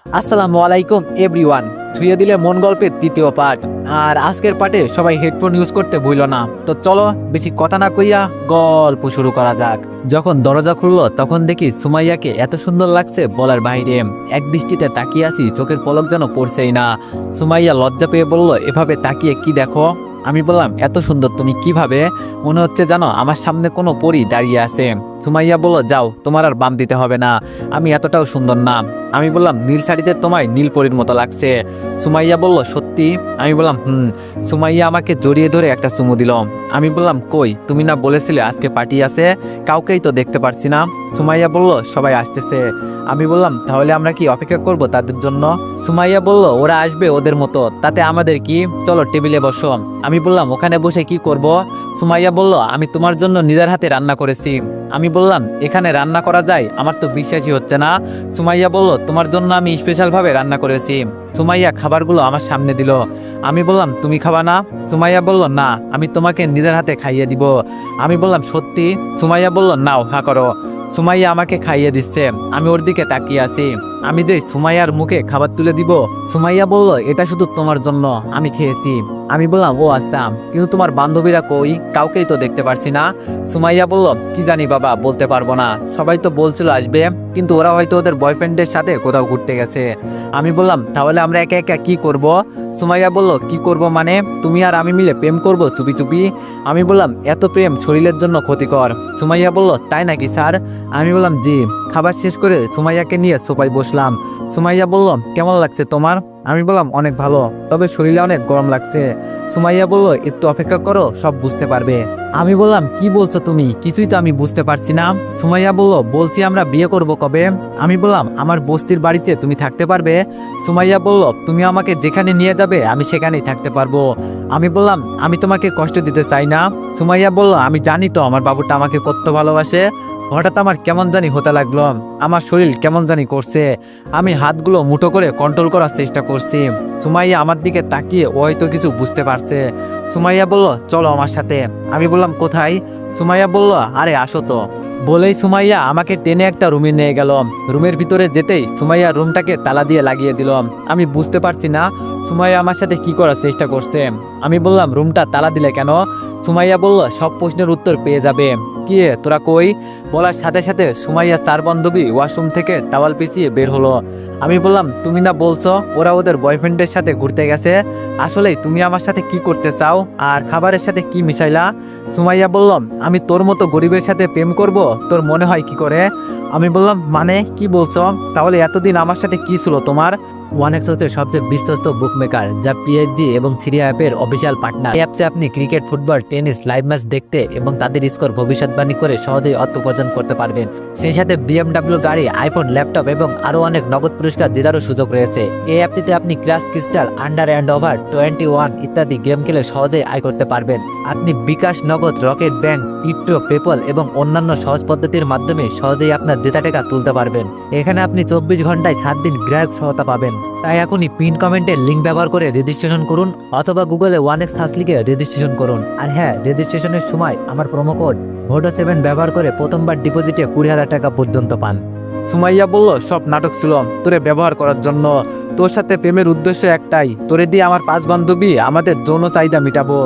আসসালামু আলাইকুম এভরিওয়ান। ছুঁয়ে দিলে মন গল্পের তৃতীয় পার্ট। আর আজকের পার্টে সবাই হেডফোন ইউজ করতে ভুলো না। তো চলো বেশি কথা না কইয়া গল্প শুরু করা যাক। যখন দরজা খুললো তখন দেখি সুমাইয়াকে এত সুন্দর লাগছে বলার বাইরে। এক দৃষ্টিতে তাকিয়ে আছি, চোখের পলক যেন পড়ছেই না। সুমাইয়া লজ্জা পেয়ে বলল, এভাবে তাকিয়ে কি দেখো? আমি বললাম, এত সুন্দর তুমি কিভাবে? মনে হচ্ছে জানো আমার সামনে কোনো পরী দাঁড়িয়ে আছে। সুমাইয়া বলল, যাও, তোমার আর বাম দিতে হবে না, আমি এতটাও সুন্দর না। আমি বললাম, নীল শাড়িতে তোমায় নীল পরীর মতো লাগছে। সুমাইয়া বলল, সত্যি? আমি বললাম, সুমাইয়া আমাকে জড়িয়ে ধরে একটা চুমু দিল। আমি বললাম, কই, তুমি না বলেছিলে আজকে পার্টি আছে, কাউকেই তো দেখতে পারছি না। সুমাইয়া বলল, সবাই আসতেছে। আমি বললাম, তাহলে আমরা কি অপেক্ষা করব তাদের জন্য? সুমাইয়া বলল, ওরা আসবে ওদের মতো, তাতে আমাদের কি, চলো টেবিলে বসো। আমি বললাম, ওখানে বসে কি করব? সুমাইয়া বলল, আমি তোমার জন্য নিজের হাতে রান্না করেছি। আমি বললাম, এখানে রান্না করা যায়? আমার তো বিশ্বাসই হচ্ছে না। সুমাইয়া বলল, তোমার জন্য আমি স্পেশালভাবে রান্না করেছি। সুমাইয়া খাবারগুলো আমার সামনে দিল। আমি বললাম, তুমি খাবা না? সুমাইয়া বলল, না, আমি তোমাকে নিজের হাতে খাইয়ে দিব। আমি বললাম, সত্যি? সুমাইয়া বলল, নাও, হা করো। সুমাইয়া আমাকে খাইয়ে দিচ্ছে, আমি ওর দিকে তাকিয়ে আছি। আমি যে সুমাইয়ার মুখে খাবার তুলে দিব। সুমাইয়া বলল, এটা শুধু তোমার জন্য, আমি খেয়েছি। আমি বললাম, ও আচ্ছা, কিন্তু তোমার বান্ধবীরা কই? কাউকেই তো দেখতে পারছি না। সুমাইয়া বলল, কি জানি বাবা, বলতে পারবো না, সবাই তো বলছিল আসবে, কিন্তু ওরা হয়তো ওদের বয়ফ্রেন্ডের সাথে কোথাও ঘুরতে গেছে। আমি বললাম, তাহলে আমরা একা একা কি করব? সুমাইয়া বলল, কি করব মানে? তুমি আর আমি মিলে প্রেম করব চুপি চুপি? আমি বললাম, এত প্রেম শরীরের জন্য ক্ষতিকর। সুমাইয়া বলল, তাই নাকি স্যার? আমি বললাম, জি। খাবার শেষ করে সুমাইয়াকে নিয়ে সোফায় বসলাম। সুমাইয়া বলল, কেমন লাগছে তোমার? আমি বললাম, অনেক ভালো, তবে শরীরে অনেক গরম লাগছে। সুমাইয়া বলল, একটু অপেক্ষা করো, সব বুঝতে পারবে। আমি বললাম, কি বলছো তুমি? কিছুই তো আমি বুঝতে পারছি না। সুমাইয়া বলল, বলছি আমরা বিয়ে করব কবে? আমি বললাম, আমার বস্তির বাড়িতে তুমি থাকতে পারবে? সুমাইয়া বলল, তুমি আমাকে যেখানে নিয়ে যাবে আমি সেখানেই থাকতে পারবো। আমি বললাম, আমি তোমাকে কষ্ট দিতে চাই না। সুমাইয়া বলল, আমি জানি তো আমার বাবুটা আমাকে কত ভালোবাসে। হঠাৎ আমার কেমন জানি হতে লাগলো, আমার শরীর কেমন জানি করছে। আমি হাতগুলো মুঠো করে কন্ট্রোল করার চেষ্টা করছি। সুমাইয়া আমার দিকে তাকিয়ে ও হয়তো কিছু বুঝতে পারছে। সুমাইয়া বলল, চলো আমার সাথে। আমি বললাম, কোথায়? সুমাইয়া বলল, আরে আসো তো। বলেই সুমাইয়া আমাকে টেনে একটা রুমে নিয়ে গেল। রুমের ভিতরে যেতেই সুমাইয়া রুমটাকে তালা দিয়ে লাগিয়ে দিল। আমি বুঝতে পারছি না সুমাইয়া আমার সাথে কি করার চেষ্টা করছে। আমি বললাম, রুমটা তালা দিলে কেন? সুমাইয়া বলল, সব প্রশ্নের উত্তর পেয়ে যাবে। কি রে, তোরা কই? বলার সাথে সাথে সুমাইয়া চার বান্ধবী ওয়াশরুম থেকে টাওয়াল পিছিয়ে বের হলো। আমি বললাম, তুমি না বলছো ওরা ওদের বয়ফ্রেন্ডের সাথে ঘুরতে গেছে, আসলেই তুমি আমার সাথে কি করতে চাও আর খাবারের সাথে কি মিশাইলা? সুমাইয়া বলল, আমি তোর মতো গরিবের সাথে প্রেম করব? তোর মনে হয় কি করে? আমি বললাম, মানে কি বলছো? তাহলে এতদিন আমার সাথে কি ছিল তোমার? ওয়ানেক্স হচ্ছে সবচেয়ে বিশ্বস্ত বুকমেকার, যা পিএইচডি এবং সিরিয়া অ্যাপের অফিসিয়াল পার্টনার। এই অ্যাপসে আপনি cricket, football, tennis live match দেখতে এবং তাদের স্কোর ভবিষ্যৎবাণী করে সহজেই অর্থ উপার্জন করতে পারবেন। সেই সাথে বিএমডব্লিউ গাড়ি, আইফোন, ল্যাপটপ এবং আরও অনেক নগদ পুরস্কার জেতারও সুযোগ রয়েছে। এই অ্যাপটিতে আপনি crash crystal, under and over 21 ইত্যাদি গেম খেলে সহজেই আয় করতে পারবেন। আপনি বিকাশ, নগদ, রকেট ব্যাংক, ক্রিপ্টো, পেপল এবং অন্যান্য সহজ পদ্ধতির মাধ্যমে সহজেই আপনার জেতা টাকা তুলতে পারবেন। এখানে আপনি 24 ঘন্টায় 7 দিন গ্রাহক সহায়তা পাবেন। তাই এখনই পিন কমেন্টের লিঙ্ক ব্যবহার করে রেজিস্ট্রেশন করুন অথবা গুগলে ওয়ানেক্স সার্চ লিখে রেজিস্ট্রেশন করুন। আর হ্যাঁ, রেজিস্ট্রেশনের সময় আমার প্রোমো কোড VODO7 ব্যবহার করে প্রথমবার ডিপোজিটে 20,000 টাকা পর্যন্ত পান। সুমাইয়া বলল, সব নাটক ছিল তোরে ব্যবহার করার জন্য। তোর সাথে প্রেমের উদ্দেশ্য একটাই, তোরে দিয়ে আমার 5 বান্ধবী আমাদের যৌন চাহিদা মিটাবো।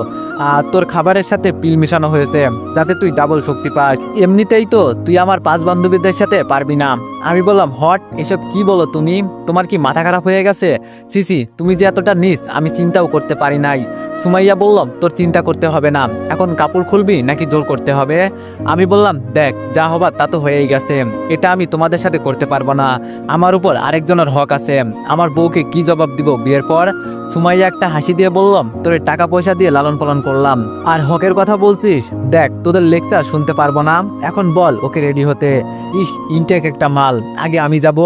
আর তোর খাবারের সাথে পিল মিশানো হয়েছে যাতে তুই ডাবল শক্তি পাস। এমনিতেই তো তুই আমার 5 বান্ধবীদের সাথে পারবি না। আমি বললাম, হট, এসব কি বলো তুমি? তোমার কি মাথা খারাপ হয়ে গেছে? সিসি, তুমি যে এতটা নিস আমি চিন্তাও করতে পারি নাই। সুমাইয়া বললাম, তোর চিন্তা করতে হবে না, এখন কাপড় খুলবি নাকি জোর করতে হবে? আমি বললাম, দেখ, যা হবার তা তো হয়েই গেছে, এটা আমি তোমাদের সাথে করতে পারবো না। আমার উপর আরেকজনের হক আছে, আমার বউকে কি জবাব দিব বিয়ের পর? সুমাইয়া একটা হাসি দিয়ে বললাম, তোর টাকা পয়সা দিয়ে লালন পালন করলাম, আর হকের কথা বলছিস? দেখ, তোদের লেকচার শুনতে পারবো না, এখন বল ওকে রেডি হতে। ইস, ইনটেক একটা মাল, আগে আমি যাব।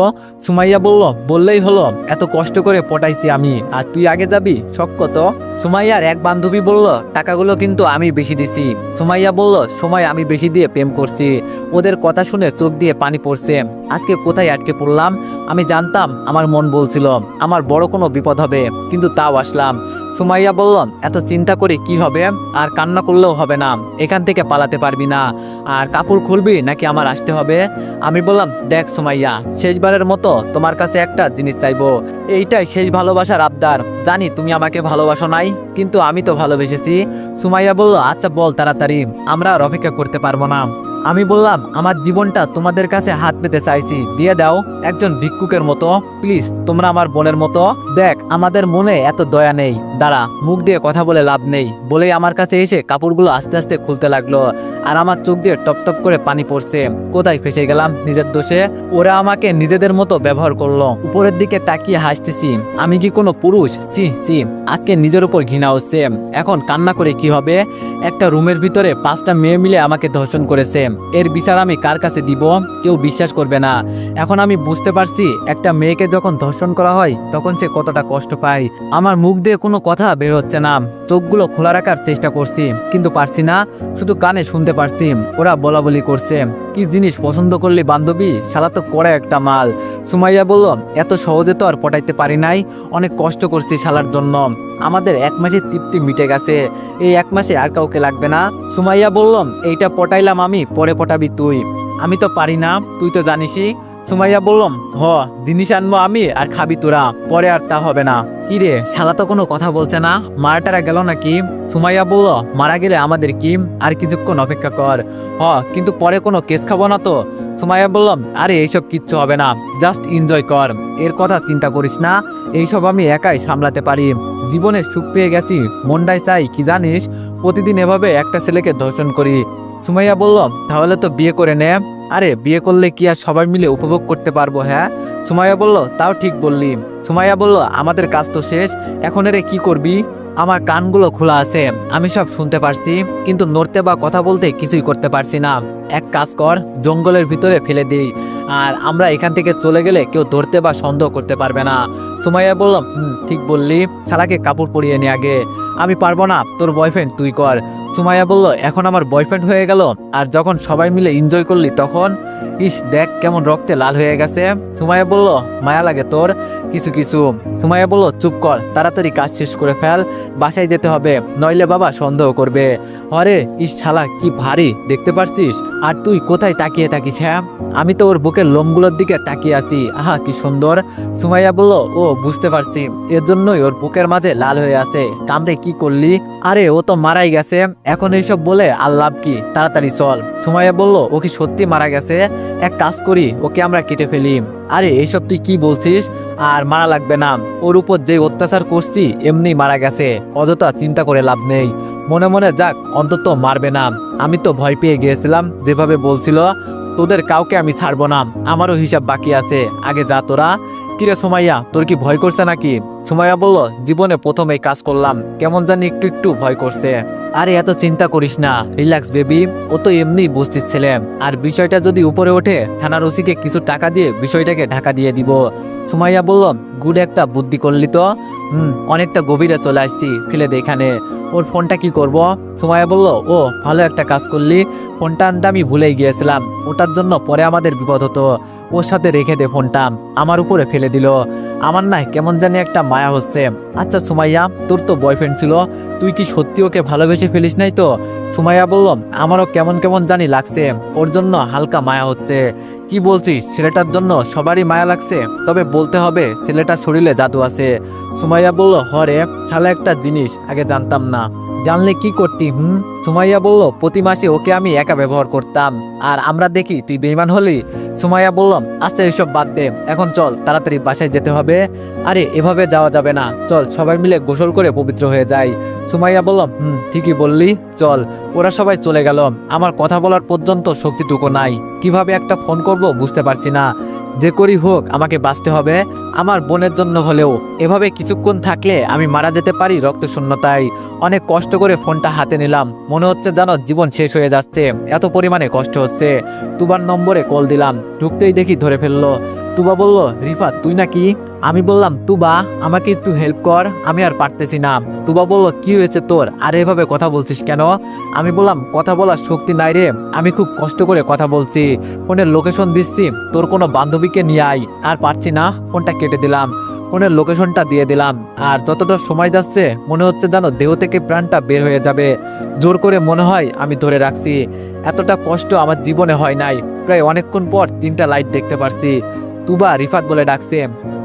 সুমাইয়া বলল, বললেই হলো, এত কষ্ট করে পটাইছি আমি, আর তুই আগে যাবি? শখ কত? সুমাইয়ার এক বান্ধবী বলল, টাকাগুলো কিন্তু আমি বেশি দিছি। সুমাইয়া বলল, সময় আমি বেশি দিয়ে প্রেম করছি। ওদের কথা শুনে চোখ দিয়ে পানি পড়ছে। আজকে কোথায় আটকে পড়লাম? আমি জানতাম, আমার মন বলছিল আমার বড় কোনো বিপদ হবে, কিন্তু তাও আসলাম। সুমাইয়া বলল, এত চিন্তা করে কি হবে, আর কান্না করলেও হবে না, এখান থেকে পালাতে পারবি না, আর কাপড় খুলবি নাকি আমার আসতে হবে? আমি বললাম, দেখ সুমাইয়া, শেষবারের মতো তোমার কাছে একটা জিনিস চাইবো, এইটাই শেষ ভালোবাসার আবদার। জানি তুমি আমাকে ভালোবাসো নাই, কিন্তু আমি তো ভালোবেসেছি। সুমাইয়া বলল, আচ্ছা বল তাড়াতাড়ি, আমরা আর অপেক্ষা করতে পারবো না। আমি বললাম, আমার জীবনটা তোমাদের কাছে হাত পেতে চাইছি, দিয়ে দাও, একজন ভিক্ষুকের মতো, প্লিজ, তোমরা আমার বোনের মতো। দেখ, আমাদের মনে এত দয়া নেই, দাঁড়া, মুখ দিয়ে কথা বলে লাভ নেই, বলেই আমার কাছে এসে কাপড়গুলো আস্তে আস্তে খুলতে লাগলো, আর আমার চোখ দিয়ে টপ টপ করে পানি পড়ছে। কোথায় ফেসে গেলাম নিজের দোষে? ওরা আমাকে নিজেদের মতো ব্যবহার করলো। উপরের দিকে তাকিয়ে হাসতেছি, আমি কি কোনো পুরুষ? সি সি, আজকে নিজের উপর ঘৃণা হচ্ছে। এখন কান্না করে কি হবে? একটা রুমের ভিতরে 5টা মেয়ে মিলে আমাকে ধর্ষণ করেছে, এর বিচার আমি কার কাছে দিব? কেউ বিশ্বাস করবে না। এখন আমি বুঝতে পারছি, একটা মেয়েকে যখন ধর্ষণ করা হয় তখন সে কতটা কষ্ট পায়। আমার মুখ দিয়ে কোনো কথা বের হচ্ছে না, চোখগুলো খোলা রাখার চেষ্টা করছি, কিন্তু পারছি না, শুধু কানে শুনতে পারছি ওরা বলা বলি করছে। কি জিনিস পছন্দ করলি বান্ধবী? শালা তো করে একটা মাল। সুমাইয়া বলল, এত সহজে তো আর পটাইতে পারি নাই, অনেক কষ্ট করছি শালার জন্য। আমাদের 1 মাসের তৃপ্তি মিটে গেছে, এই 1 মাসে আর কাউকে লাগবে না। সুমাইয়া বলল, এইটা পটাইলাম আমি, পরে পটাবি তুই। আমি তো পারি না, তুই তো জানিসই। সুমাইয়া বললাম, জিনিস আনবো আমি আর খাবি তোরা, পরে আর তা হবে না। কি রে, শালা তো কোনো কথা বলছে না, মারাটারা গেল নাকি? সুমাইয়া বলল, মারা গেলে আমাদের কি, আর কিছুক্ষণ অপেক্ষা কর। কিন্তু পরে কোনো কেস খাবো না তো? সুমাইয়া বললাম, আরে এইসব কিচ্ছু হবে না, জাস্ট এনজয় কর, এর কথা চিন্তা করিস না, এইসব আমি একাই সামলাতে পারি। জীবনে সুখ পেয়ে গেছি, মনটাই চাই কি জানিস, প্রতিদিন এভাবে একটা ছেলেকে ধর্ষণ করি। সুমাইয়া বলল, তাহলে তো বিয়ে করে নে। আরে বিয়ে করলে কি আর সবাই মিলে উপভোগ করতে পারবো? হ্যাঁ। সুমাইয়া বলল, তাও ঠিক বললি। সুমাইয়া বলল, আমাদের কাজ তো শেষ, এখন এরে কি করবি? আমার কানগুলো খোলা আছে, আমি সব শুনতে পারছি, কিন্তু নড়তে বা কথা বলতে কিছুই করতে পারছি না। এক কাজ কর, জঙ্গলের ভিতরে ফেলে দিই, আর আমরা এখান থেকে চলে গেলে কেউ ধরতে বা সন্দেহ করতে পারবে না। সুমাইয়া বললাম, ঠিক বললি, শালাকে কাপড় পরিয়ে নে আগে। আমি পারবো না, তোর বয়ফ্রেন্ড তুই কর। সুমাইয়া বলল, এখন আমার বয়ফ্রেন্ড হয়ে গেল, আর যখন সবাই মিলে এনজয় করলি তখন? ইস, দেখ কেমন রক্তে লাল হয়ে গেছে। সুমাইয়া বলল, মায়া লাগে তোর কিছু কিছু। সুমাইয়া বলল, চুপ কর, তাড়াতাড়ি কাজ শেষ করে ফেল, বাসায় যেতে হবে, নইলে বাবা সন্দেহ করবে। হরে, ইস শালা কি ভারী, দেখতে পারছিস? আর তুই কোথায় তাকিয়ে থাকিস? হ্যাঁ, আমি তো ওর বুকের লোমগুলোর দিকে তাকিয়ে আছি, আহা কি সুন্দর। সুমাইয়া বলল, ও বুঝতে পারছি, এর জন্যই ওর বুকের মাঝে লাল হয়ে আছে। কামড়ে কি করলি? আরে ও তো মারাই গেছে, এখন এইসব বলে আর লাভ কি, তাড়াতাড়ি চল। সুমাইয়া বলল, ও কি সত্যি মারা গেছে? এক কাজ করি, ওকে আমরা কেটে ফেলি। আরে এইসব তুই কি বলছিস? আর মারা লাগবে না, ওর উপর যে অত্যাচার করছি এমনি মারা গেছে, অযথা চিন্তা করে লাভ নেই। মনে মনে যাক, অন্তত মারবে না। আমি তো ভয় পেয়ে গিয়েছিলাম, যেভাবে বলছিল, তোদের কাউকে আমি ছাড়বো না, আমারও হিসাব বাকি আছে, আগে যা তোরা। কিরে সুমাইয়া, তোর কি ভয় করছে নাকি? সুমাইয়া বলল, জীবনে প্রথম এই কাজ করলাম, কেমন জানি একটু একটু ভয় করছে। আরে এত চিন্তা করিস না, রিল্যাক্স বেবি, ও তো এমনি বুঝতিস ছেলে, আর বিষয়টা যদি উপরে ওঠে, থানার ওসিকে কিছু টাকা দিয়ে বিষয়টাকে ঢাকা দিয়ে দিব। সুমাইয়া বলল, গুড একটা বুদ্ধি করলি তো। অনেকটা গভীরে চলে আসছি, ফেলে দে এখানে। ওর ফোনটা কি করব? সুমাইয়া বলল, ও ভালো একটা কাজ করলি, ফোনটা আনতে আমি ভুলেই গিয়েছিলাম, ওটার জন্য পরে আমাদের বিপদ হতো। ওর সাথে রেখে দে ফোনটা, আমার উপরে ফেলে দিল। আমার না কেমন জানি একটা মায়া হচ্ছে। আচ্ছা সুমাইয়া, তোর তো বয়ফ্রেন্ড ছিল, তুই কি সত্যি ওকে ভালোবেসে ফেলিস নাই তো? সুমাইয়া বলল, আমারও কেমন কেমন জানি লাগছে, ওর জন্য হালকা মায়া হচ্ছে। কি বলছিস? ছেলেটার জন্য সবারই মায়া লাগছে, তবে বলতে হবে ছেলেটার শরীরে জাদু আছে। সুমাইয়া বলল, হরে, ছালা একটা জিনিস আগে জানতাম না, জানলে কি করতি? সুমাইয়া বলল, প্রতি মাসে ওকে আমি একা ব্যবহার করতাম, আর আমরা দেখি তুই বেঈমান হলি। সুমাইয়া বললাম, আচ্ছা এসব বাদ দে, এখন চল, তাড়াতাড়ি বাসায় যেতে হবে। আরে এভাবে যাওয়া যাবে না, চল সবাই মিলে গোসল করে পবিত্র হয়ে যাই। সুমাইয়া বললাম, ঠিকই বললি, চল। ওরা সবাই চলে গেল, আমার কথা বলার পর্যন্ত শক্তিটুকু নাই, কিভাবে একটা ফোন করব বুঝতে পারছি না। যে করি হোক, আমাকে বাঁচতে হবে, আমার বোনের জন্য হলেও। এভাবে কিছুক্ষণ থাকলে আমি মারা যেতে পারি রক্ত শূন্যতায়। অনেক কষ্ট করে ফোনটা হাতে নিলাম, মনে হচ্ছে যেন জীবন শেষ হয়ে যাচ্ছে, এত পরিমাণে কষ্ট হচ্ছে। তুবার নম্বরে কল দিলাম, ঢুকতেই দেখি ধরে ফেললো। তুবা বলল, রিফাত তুই নাকি? আমি বললাম, তুবা আমাকে একটু হেল্প কর, আমি আর পারতেছি না। তুবা বলল, কি হয়েছে তোর, আর এভাবে কথা বলছিস কেন? আমি বললাম, কথা বলার শক্তি নাই রে, আমি খুব কষ্ট করে কথা বলছি, ফোনের লোকেশন দিচ্ছি, তোর কোনো বান্ধবীকে নিয়ে আয়, আর পারছি না, ফোনটা কেটে দিলাম। ফোনের লোকেশনটা দিয়ে দিলাম। আর যতটা সময় যাচ্ছে মনে হচ্ছে যেন দেহ থেকে প্রাণটা বের হয়ে যাবে। জোর করে মনে হয় আমি ধরে রাখছি। এতটা কষ্ট আমার জীবনে হয় নাই। প্রায় অনেকক্ষণ পর 3টা লাইট দেখতে পারছি। তুবা রিফাত বলে ডাকছে,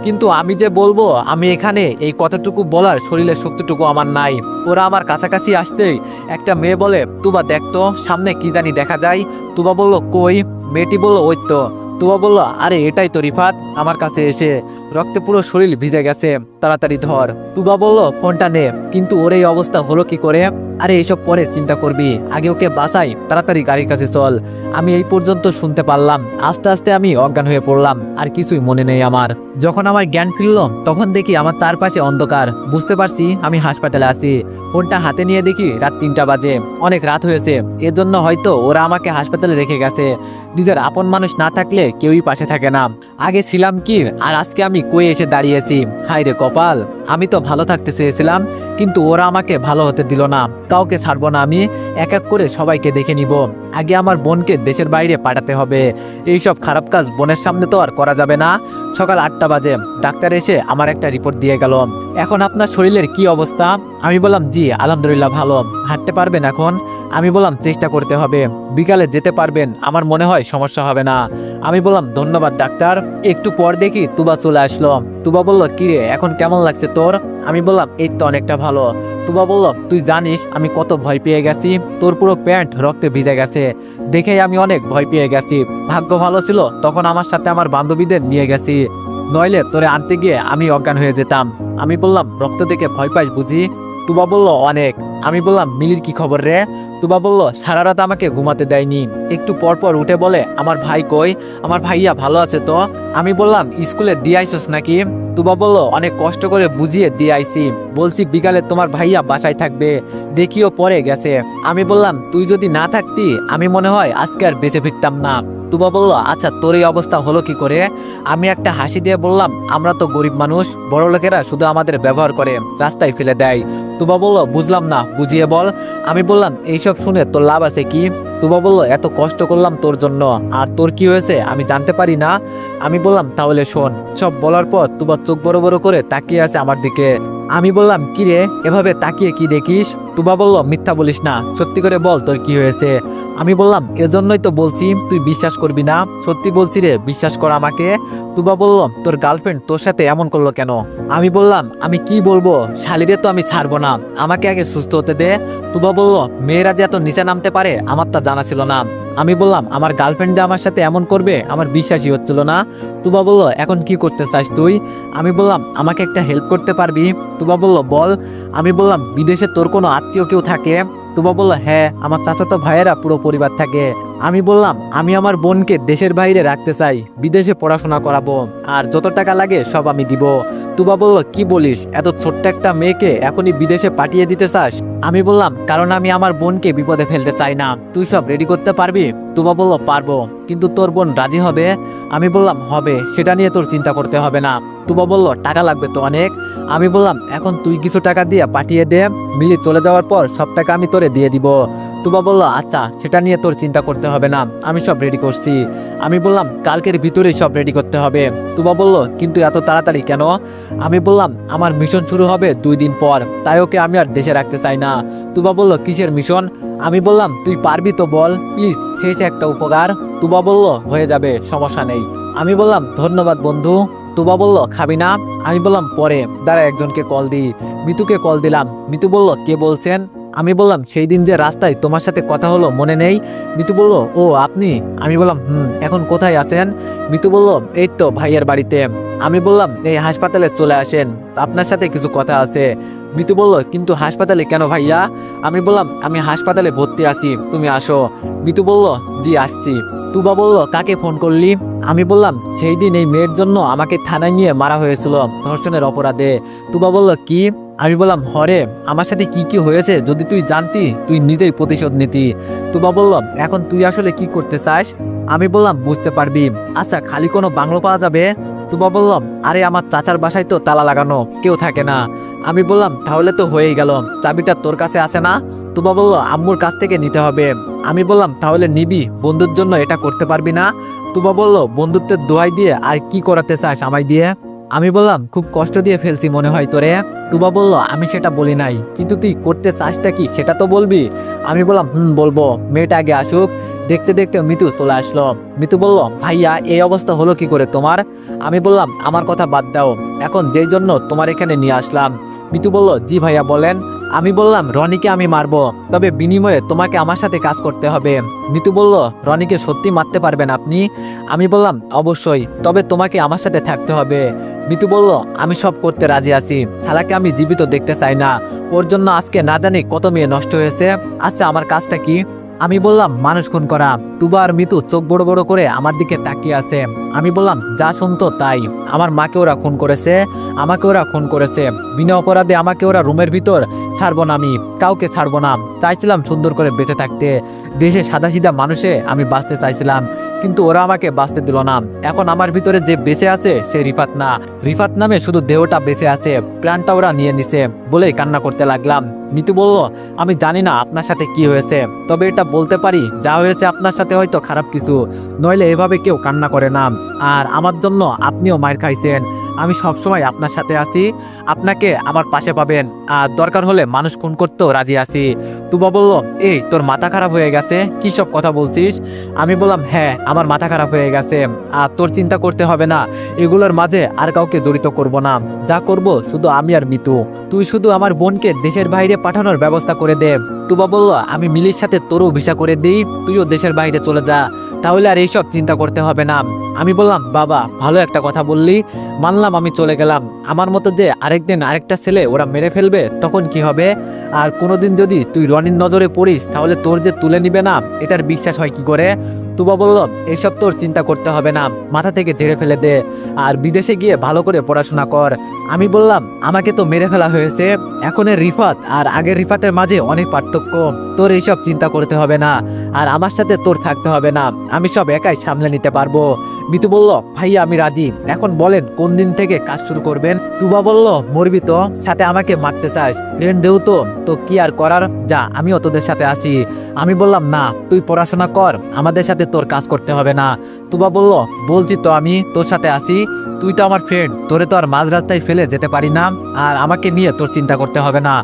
কিন্তু আমি যে বলবো আমি এখানে, এই কথাটুকু বলার শরীরের শক্তিটুকু আমার নাই। ওরা আমার কাছাকাছি আসতেই একটা মেয়ে বলে, তুবা দেখতো সামনে কি জানি দেখা যায়। তুবা বলল, কই? মেয়েটি বলল, ওই তো। তুবা বলল, আরে এটাই তো রিফাত আমার কাছে এসে। রক্তে পুরো শরীর ভিজে গেছে, তাড়াতাড়ি ধর। তুবা বলল, ফোনটা নে। কিন্তু ওর এই অবস্থা হলো কি করে? আরে এইসব পরে চিন্তা করবি, আগে ওকে বাঁচাই, তাড়াতাড়ি গাড়ির কাছে চল। আমি এই পর্যন্ত শুনতে পারলাম, আস্তে আস্তে আমি অজ্ঞান হয়ে পড়লাম, আর কিছুই মনে নেই আমার। যখন আমার জ্ঞান ফিরল তখন দেখি আমার চারপাশে অন্ধকার। বুঝতে পারছি আমি হাসপাতালে আছি। ফোনটা হাতে নিয়ে দেখি রাত 3টা বাজে, অনেক রাত হয়েছে। এজন্য হয়তো ওরা আমাকে হাসপাতালে রেখে গেছে। নিজের আপন মানুষ না থাকলে কেউই পাশে থাকে না। আগে ছিলাম কি, আর আজকে আমি কই এসে দাঁড়িয়েছি। হায় রে কপাল, আমি তো ভালো থাকতে চেয়েছিলাম, কিন্তু ওরা আমাকে ভালো হতে দিল না। কাউকে ছাড়বো না আমি, এক এক করে সবাইকে দেখে নিব। আগে আমার বোনকে দেশের বাইরে পাঠাতে হবে। এইসব খারাপ কাজ বোনের সামনে তো আর করা যাবে না। সকাল 8টা বাজে ডাক্তার এসে আমার একটা রিপোর্ট দিয়ে গেল। এখন আপনার শরীরের কি অবস্থা? আমি বললাম, জি আলহামদুলিল্লাহ ভালো। হাঁটতে পারবেন এখন? আমি বললাম, চেষ্টা করতে হবে। বিকালে যেতে পারবেন? আমার মনে হয় সমস্যা হবে না। আমি বললাম, ধন্যবাদ ডাক্তার। একটু পর দেখি তুবা চলে আসলো। তুবা বলল, কিরে এখন কেমন লাগছে তোর? আমি বললাম, এই তো অনেকটা ভালো। তুবা বলল, তুই জানিস আমি কত ভয় পেয়ে গেছি? তোর পুরো প্যান্ট রক্তে ভিজে গেছে, দেখেই আমি অনেক ভয় পেয়ে গেছি। ভাগ্য ভালো ছিল তখন আমার সাথে আমার বান্ধবীদের নিয়ে গেছি, নইলে তোরে আনতে গিয়ে আমি অজ্ঞান হয়ে যেতাম। আমি বললাম, রক্ত দেখে ভয় পাইস বুঝি? তুবা বলল, অনেক। আমি বললাম, মিলির কি খবর রে? তুবা বলল, সারা রাত আমাকে ঘুমাতে দেয়নি। একটু পর পর উঠে বলে, আমার ভাই কই? আমার ভাইয়া ভালো আছে তো? আমি বললাম, স্কুলে দিয়ে আইসস নাকি? তুবা বলল, অনেক কষ্ট করে বুঝিয়ে দিয়ে আইসি। বলছি বিকালে তোমার ভাইয়া বাসায় থাকবে, দেখিও পরে গেছে। আমি বললাম, তুই যদি না থাকতি আমি মনে হয় আজকে আর বেঁচে ফিরতাম না। তুবা বলল, আচ্ছা তোর এই অবস্থা হলো কি করে? আমি একটা হাসি দিয়ে বললাম, আমরা তো গরিব মানুষ, বড় লোকেরা শুধু আমাদের ব্যবহার করে, রাস্তায় ফেলে দেয়। তুবা বলল, বুঝলাম না, বুঝিয়ে বল। আমি বললাম, এইসব শুনে তোর লাভ আছে কি? তুবা বলল, এত কষ্ট করলাম তোর জন্য, আর তোর কি হয়েছে আমি জানতে পারি না? আমি বললাম, তাহলে শোন। সব বলার পর তুবা চোখ বড় বড় করে তাকিয়ে আছে আমার দিকে। আমি বললাম, কি রে এভাবে তাকিয়ে কি দেখিস? তুবা বলল, মিথ্যা বলিস না, সত্যি করে বল তোর কি হয়েছে। আমি বললাম, এজন্যই তো বলছি তুই বিশ্বাস করবি না, সত্যি বলছি রে, বিশ্বাস কর আমাকে। তুবা বলল, তোর গার্লফ্রেন্ড তোর সাথে এমন করলো কেন? আমি বললাম, আমি কি বলবো, শালিরে তো আমি ছাড়বো না, আমাকে আগে সুস্থ হতে দে। তুবা বলল, মেয়েরা যে এত নিচে নামতে পারে আমার তা জানা ছিল না। আমি বললাম, আমার গার্লফ্রেন্ড যে আমার সাথে এমন করবে আমার বিশ্বাসই হচ্ছিল না। তুবা বলল, এখন কি করতে চাস তুই? আমি বললাম, আমাকে একটা হেল্প করতে পারবি? তুবা বলল, বল। আমি বললাম, বিদেশে তোর কোনো আত্মীয় কেউ থাকে? তুবা বলল, হ্যাঁ, আমার চাচাতো ভাইয়েরা পুরো পরিবার থাকে। আমি বললাম, আমি আমার বোনকে দেশের বাইরে রাখতে চাই, বিদেশে পড়াশোনা করাবো, আর যত টাকা লাগে সব আমি দিব। তুবা বলল, কি বলিস, এত ছোট্ট একটা মেয়েকে এখনই বিদেশে পাঠিয়ে দিতে চাস? আমি বললাম, কারণ আমি আমার বোনকে বিপদে ফেলতে চাই না। তুই সব রেডি করতে পারবি? তুবা বলল, পারবো, কিন্তু তোর বোন রাজি হবে? আমি বললাম, হবে, সেটা নিয়ে তোর চিন্তা করতে হবে না। তুবা বলল, টাকা লাগবে তো অনেক। আমি বললাম, এখন তুই কিছু টাকা দিয়ে পাঠিয়ে দে, মিলি চলে যাওয়ার পর সব টাকা আমি তোরে দিয়ে দিব। তুবা বলল, আচ্ছা, সেটা নিয়ে তোর চিন্তা করতে হবে না, আমি সব রেডি করছি। আমি বললাম, কালকের ভিতরেই সব রেডি করতে হবে। তুবা বলল, কিন্তু এত তাড়াতাড়ি কেন? আমি বললাম, আমার মিশন শুরু হবে 2 দিন পর, তাই ওকে আমি আর দেশে রাখতে চাই না। তুবা বলল, কিসের মিশন? আমি বললাম, তুই পারবি তো বল প্লিজ, শেষ একটা উপকার। তুবা বলল, হয়ে যাবে, সমস্যা নেই। আমি বললাম, ধন্যবাদ বন্ধু। তুবা বলল, খাবি না? আমি বললাম, পরে দাঁড়া, একজনকে কল দিই। মিতুকে কল দিলাম। মিতু বলল, কে বলছেন? আমি বললাম, সেই দিন যে রাস্তায় তোমার সাথে কথা হলো মনে নেই? মিতু বলল, ও আপনি? আমি বললাম, এখন কোথায় আছেন? মিতু বলল, এই তো ভাইয়ের বাড়িতে। আমি বললাম, এই হাসপাতালে চলে আসেন, আপনার সাথে কিছু কথা আছে। মিতু বলল, কিন্তু হাসপাতালে কেন ভাইয়া? আমি বললাম, আমি হাসপাতালে ভর্তি আছি, তুমি আসো। মিতু বলল, জি আসছি। তুবা বলল, কাকে ফোন করলি? আমি বললাম, সেই দিন এই মেয়ের জন্য আমাকে থানায় নিয়ে মারা হয়েছিল ধর্ষণের অপরাধে। তুবা বলল, কি? আমি বললাম, হরে, আমার সাথে কি কি হয়েছে যদি তুই জানতি, তুই নিজেই প্রতিশোধ নিতি। তুবা বলল, এখন তুই আসলে কি করতে চাস? আমি বললাম, বুঝতে পারবি। আচ্ছা, খালি কোনো বাংলো পাওয়া যাবে? তুবা বলল, আরে আমার চাচার বাসায় তো তালা লাগানো, কেউ থাকে না। আমি বললাম, তাহলে তো হয়েই গেল, চাবিটা তোর কাছে আছে না? তুবা বলল, আম্মুর কাছ থেকে নিতে হবে। আমি বললাম, তাহলে নিবি, বন্ধুর জন্য এটা করতে পারবি না? তুবা বলল, বন্ধুত্বের দোহাই দিয়ে আর কি করাতে চাস আমায় দিয়ে? আমি বললাম, খুব কষ্ট দিয়ে ফেলছি মনে হয় তোরে। তুবা বলল, আমি সেটা বলি নাই, কিন্তু তুই করতে চাসটা কি সেটা তো বলবি। আমি বললাম, বলবো, মেয়েটা আগে আসুক। দেখতে দেখতে মিতু চলে আসলো। মিতু বলল, ভাইয়া এই অবস্থা হলো কি করে তোমার? আমি বললাম, আমার কথা বাদ দাও, এখন যেই জন্য তোমার এখানে নিয়ে আসলাম। মিতু বলল, জি ভাইয়া বলেন। আমি বললাম, রনিকে আমি মারবো, তবে বিনিময়ে তোমাকে আমার সাথে কাজ করতে হবে। মিতু বলল, রনিকে সত্যি মারতে পারবেন আপনি? আমি বললাম, অবশ্যই, তবে তোমাকে আমার সাথে থাকতে হবে। মিতু বলল, আমি সব করতে রাজি আছি, শালাকে আমি জীবিত দেখতে চাই না। ওর জন্য আজকে না জানি কত মেয়ে নষ্ট হয়েছে। আচ্ছা, আমার কাজটা কি? আমি বললাম, মানুষ খুন করা। তুবা আর মিতু চোখ বড় বড় করে আমার দিকে তাকিয়ে আছে। আমি বললাম, যা শুনতো তাই, আমার মাকে ওরা খুন করেছে, আমাকে ওরা খুন করেছে, বিনা অপরাধে আমাকে ওরা রুমের ভিতর ছাড়বো না, আমি কাউকে ছাড়বো না। চাইছিলাম সুন্দর করে বেঁচে থাকতে, দেশে সাদাসিধা মানুষে আমি বাঁচতে চাইছিলাম, কিন্তু ওরা আমাকে বাঁচতে দিল না। এখন আমার ভিতরে যে বেঁচে আছে সে রিফাত না, রিফাত নামে শুধু দেহটা বেঁচে আছে, প্রাণটা ওরা নিয়ে নিছে বলেই কান্না করতে লাগলাম। মিতু বলল, আমি জানি না আপনার সাথে কি হয়েছে, তবে এটা বলতে পারি, যা হয়েছে আপনার সাথে হয়তো খারাপ কিছু, নইলে এভাবে কেউ কান্না করে না। আর আমার জন্য আপনিও মায়ের খাইছেন, আমি সবসময় আপনার সাথে আছি, আপনাকে আমার পাশে পাবেন, আর দরকার হলে মানুষ খুন করতেও রাজি আছি। তুবা বলল, এই তোর মাথা খারাপ হয়ে গেছে, কি সব কথা বলছিস? আমি বললাম, হ্যাঁ আমার মাথা খারাপ হয়ে গেছে, আর তোর চিন্তা করতে হবে না, এগুলোর মাঝে আর কাউকে জড়িত করব না, যা করব শুধু আমি আর মিতু। তুই শুধু আমার বোনকে দেশের বাইরে পাঠানোর ব্যবস্থা করে দে। তুবা বলল, আমি মিলির সাথে তোরও ভিসা করে দিই, তুইও দেশের বাইরে চলে যা, তাহলে আর এইসব চিন্তা করতে হবে না। আমি বললাম, বাবা ভালো একটা কথা বললি, মানলাম, আমি চলে গেলাম। আমার মতো যে আরেকদিন আরেকটা ছেলে ওরা মেরে ফেলবে তখন কি হবে? আর কোনোদিন যদি তুই রনির নজরে পড়িস তাহলে তোর যে তুলে নিবে না, এটার বিশ্বাস হয় কি করে? তুবা বলল, এইসব তোর চিন্তা করতে হবে না, মাথা থেকে ঝেড়ে ফেলে দে, আর বিদেশে গিয়ে ভালো করে পড়াশোনা কর। আমি বললাম, আমাকে তো মেরে ফেলা হয়েছে, এখনের রিফাত আর আগের রিফাতের মাঝে অনেক পার্থক্য, তোর এইসব চিন্তা করতে হবে না, আর আমার সাথে তোর থাকতে হবে না, আমি সব একাই সামলে নিতে পারবো। মিতু বলল, ভাইয়া আমি রাজি, এখন বলেন কোন দিন থেকে কাজ শুরু করবেন? তুবা বলল, মরবি তো, সাথে আমাকে মারতে চাস, রেন্ট দেও তো কি আর করার, যা আমিও তোদের সাথে আসি। আমি বললাম, না তুই পড়াশোনা কর, আমাদের সাথে তোর কাজ করতে হবে না। তুবা বলল, বলছি তো আমি তোর সাথে আসি, তুই তো আমার ফ্রেন্ড, তোরে তো আর মাঝ রাস্তায় ফেলে যেতে পারি না, আর আমাকে নিয়ে তোর চিন্তা করতে হবে না।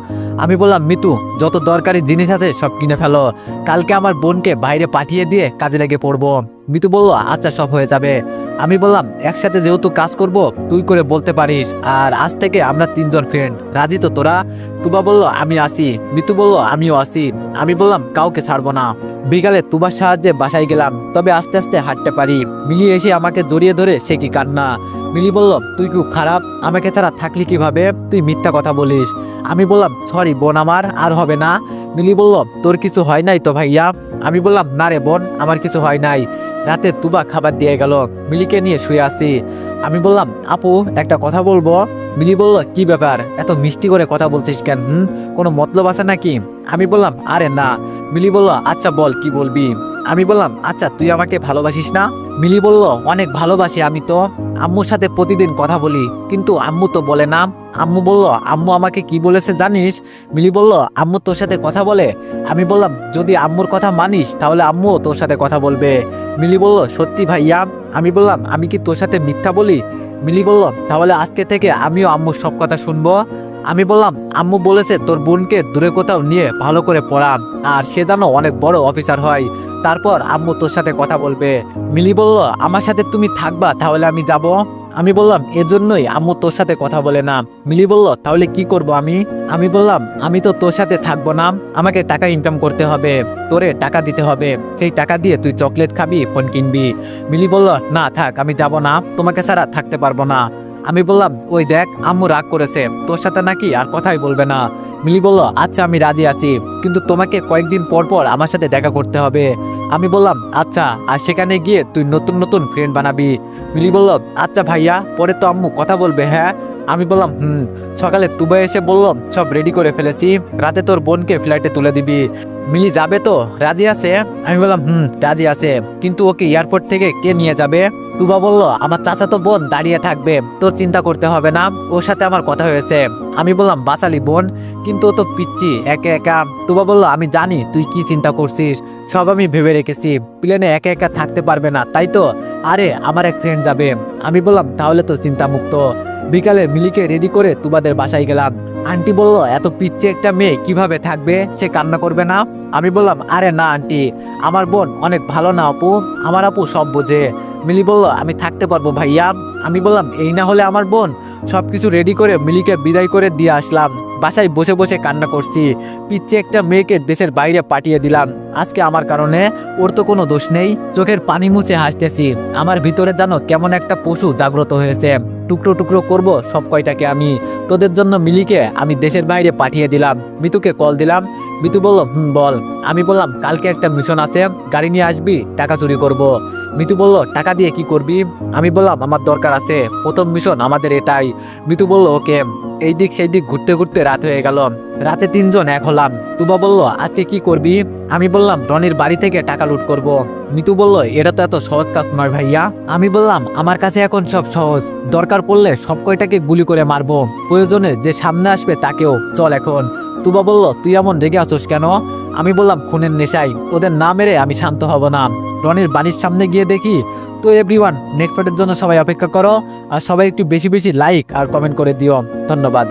আমি বললাম, মিতু যত দরকারি জিনিস আছে সব কিনে ফেলো, কালকে আমার বোনকে বাইরে পাঠিয়ে দিয়ে কাজে লেগে পড়বো। মিতু বলল, আচ্ছা সব হয়ে যাবে। আমি বললাম, একসাথে যেহেতু কাজ করব তুই করে বলতে পারিস, আর আজ থেকে আমরা তিনজন ফ্রেন্ড, রাজি তো তোরা? তুবা বলল, আমি আসি। মিতু বলল, আমিও আসি। আমি বললাম, কাউকে ছাড়বো না। বিকালে তুবার সাহায্যে বাসায় গেলাম, তবে আস্তে আস্তে হাঁটতে পারি। মিলি এসে আমাকে জড়িয়ে ধরে সে কি কান্না। মিলি বলল, তুই খুব খারাপ, আমাকে ছাড়া থাকলি কিভাবে, তুই মিথ্যা কথা বলিস। আমি বললাম, সরি বোন, আমার আর হবে না। মিলি বলল, তোর কিছু হয় নাই তো ভাইয়া? আমি বললাম, না রে বোন, আমার কিছু হয় নাই। রাতে তুবা খাবার দিয়ে গেল, মিলিকে নিয়ে শুয়ে আছি। আমি বললাম, আপু একটা কথা বলবো। মিলি বলল, কি ব্যাপার, এত মিষ্টি করে কথা বলছিস কেন? কোনো মতলব আছে নাকি? আমি বললাম, আরে না। মিলি বলল, আচ্ছা বল কি বলবি। আমি বললাম, আচ্ছা তুই আমাকে ভালোবাসিস না? মিলি বলল, অনেক ভালোবাসি আমি তো, আম্মুর সাথে প্রতিদিন কথা বলি, কিন্তু আম্মু তো বলে না। আম্মু বলল, আম্মু আমাকে কি বলেছে জানিস? মিলি বলল, আম্মু তোর সাথে কথা বলে? আমি বললাম, যদি আম্মুর কথা মানিস তাহলে আম্মুও তোর সাথে কথা বলবে। মিলি বলল, সত্যি ভাইয়া? আমি বললাম, আমি কি তোর সাথে মিথ্যা বলি? মিলি বলল, তাহলে আজকে থেকে আমিও আম্মুর সব কথা শুনবো। আমি বললাম, আম্মু বলেছে তোর বোনকে দূরে কোথাও নিয়ে ভালো করে পড়া, আর সে যেন অনেক বড় অফিসার হয়, তারপর আম্মু তোর সাথে কথা বলবে। মিলি বলল, আমার সাথে তুমি থাকবা তাহলে আমি যাব? আমি বললাম, এজন্যই আম্মু তোর সাথে কথা বলে না। মিলি বলল, তাহলে কি করব আমি? আমি বললাম, আমি তো তোর সাথে থাকবো না, আমাকে টাকা ইনকাম করতে হবে, তোরে টাকা দিতে হবে, সেই টাকা দিয়ে তুই চকলেট খাবি, ফোন কিনবি। মিলি বলল, না থাক, আমি যাব না, তোমাকে ছাড়া থাকতে পারবো না। আমি বললাম, ওই দেখ আম্মু রাগ করেছে, তোর সাথে নাকি আর কথাই বলবে না। মিলি বলল, আচ্ছা আমি রাজি আছি, কিন্তু তোমাকে কয়েকদিন পর পর আমার সাথে দেখা করতে হবে। আমি বললাম, আচ্ছা, আর সেখানে গিয়ে তুই নতুন নতুন ফ্রেন্ড বানাবি। মিলি বলল, আচ্ছা ভাইয়া, পরে তো আম্মু কথা বলবে, হ্যাঁ? আমি বললাম, সকালে তুবা এসে বলল, সব রেডি করে ফেলেছি, রাতে তোর বোনকে ফ্লাইটে তুলে দিবি। মিলি যাবে তো, রাজি আছে? আমি বললাম, রাজি আছে, কিন্তু ওকে এয়ারপোর্ট থেকে কে নিয়ে যাবে? তুবা বলল, আমার চাচাতো বোন দাঁড়িয়ে থাকবে, তোর চিন্তা করতে হবে না, ওর সাথে আমার কথা হয়েছে। আমি বললাম, বাঁচালি বোন, কিন্তু ও তো পিচ্ছি একা একা। তুবা বলল, আমি জানি তুই কি চিন্তা করছিস, সব আমি ভেবে রেখেছি, প্লেনে একা একা থাকতে পারবে না তাই তো? আরে আমার এক ফ্রেন্ড যাবে। আমি বললাম, তাহলে তো চিন্তা মুক্ত। বিকালে মিলিকে রেডি করে তুবাদের বাসায় গেলাম। আন্টি বলল এত পিচ্ছে একটা মেয়ে কিভাবে থাকবে, সে কান্না করবে না? আমি বললাম আরে না আন্টি, আমার বোন অনেক ভালো না আপু, আমার আপু সব বোঝে। মিলি বলল আমি থাকতে পারবো ভাইয়া। আমি বললাম এই না হলে আমার বোন। সবকিছু রেডি করে মিলিকে বিদায় করে দিয়ে আসলাম। বাসায় বসে বসে কান্না করছি। পিচ্ছে একটা মেয়েকে দেশের বাইরে পাঠিয়ে দিলাম আজকে আমার কারণে। ওর তো কোনো দোষ নেই। চোখের পানি মুছে হাসতেছি। আমার ভিতরে জানো কেমন একটা পশু জাগ্রত হয়েছে। টুকরো টুকরো করব সব কয়টাকে আমি। তোদের জন্য মিলিকে আমি দেশের বাইরে পাঠিয়ে দিলাম। মিতুকে কল দিলাম। মিতু বলল বল। আমি বললাম কালকে একটা মিশন আছে, গাড়ি নিয়ে আসবি, টাকা চুরি করব। মিতু বলল টাকা দিয়ে কি করবি? আমি বললাম আমার দরকার আছে, প্রথম মিশন আমাদের এটাই। মিতু বলল ওকে। এই দিক সেই দিক ঘুরতে ঘুরতে রাত হয়ে গেল। রাতে 3 জন এক হলাম। তুবা বলল আজকে কি করবি? আমি বললাম রনির বাড়ি থেকে টাকা লুট করব। মিতু বলল এটা তো এত সহজ কাজ নয় ভাইয়া। আমি বললাম আমার কাছে এখন সব সহজ, দরকার পড়লে সব কয়টাকে গুলি করে মারবো, প্রয়োজনে যে সামনে আসবে তাকেও। চল এখন। তুবা বলল তুই এমন রেগে আছোস কেন? আমি বললাম খুনের নেশায় ওদের না মেরে আমি শান্ত হব না। রনির বাড়ির সামনে গিয়ে দেখি। তো এভরিওয়ান, নেক্সট পার্টের জন্য সবাই অপেক্ষা করো। আর সবাই একটু বেশি বেশি লাইক আর কমেন্ট করে দিও। ধন্যবাদ।